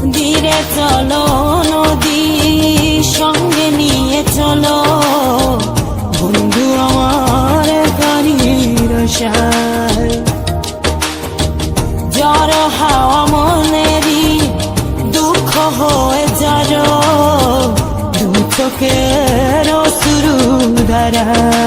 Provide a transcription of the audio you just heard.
ধীরে চলো নদী সঙ্গে নিয়ে চলো বন্ধু আমার গাড়ির আশায়। জ্বর হাওয়া মনেরই দুঃখ হয়ে যার দু চোখের অশ্রু ধারা।